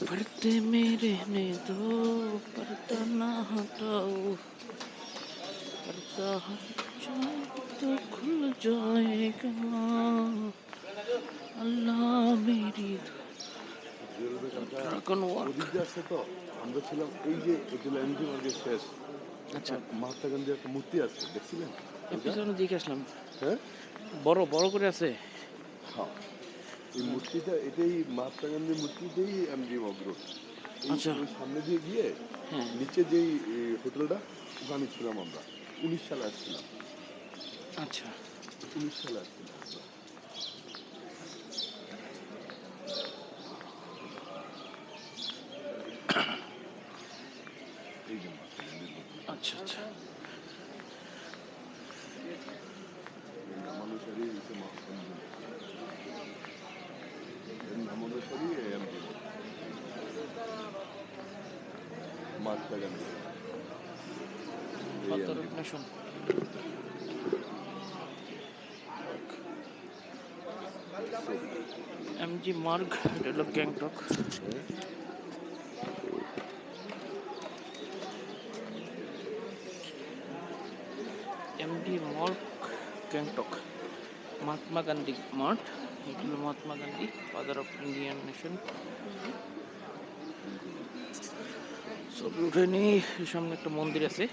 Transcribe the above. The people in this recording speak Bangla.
पर्दे में रहने दो, पर्दा ना हटाओ, पर्दा हट जाए तो खुल जाएगा। अल्लाह मेरी জুয়েলবে কাকা ड्रैगन वर्क। ওদিক দিয়ে আসছে তো। আমরা ছিলাম এই যে এটা হলো এমজি মার্গের শেষ। আচ্ছা, মহাত্মা গান্ধীর একটা মূর্তি আছে, দেখছিলেন ওইটা? পিছনে দিকে আসলাম, হ্যাঁ, বড় বড় করে আছে। হ্যাঁ, এই মূর্তিটা এটাই মহাত্মা গান্ধীর মূর্তিতেই এমজি মগ্রুট। এই আচ্ছা, ওই সামনে দিয়ে গিয়ে হ্যাঁ, নিচে যেই হোটেলটা ওখানে ছিলাম আমরা। 19 সালে আসছিলাম, আচ্ছা, 19 সালে আসছিলাম আমরা। এই যে মহাত্মা গান্ধীর মূর্তি আচ্ছা, আচ্ছা, এর নামানুসারেই হয়েছে মহাত্মা গান্ধী মূর্তি। এর নামানুসারেই এমজি মহাত্মা গান্ধী এই father MG. Of nation. MG Marg, এটা হলো গ্যাংটক। এমডি মার্গ, গ্যাংটক। মহাত্মা গান্ধী মাঠ, এটা হলো Mahatma Gandhi, father of Indian nation. ছবি উঠে নিই, সামনে একটা মন্দির আছে।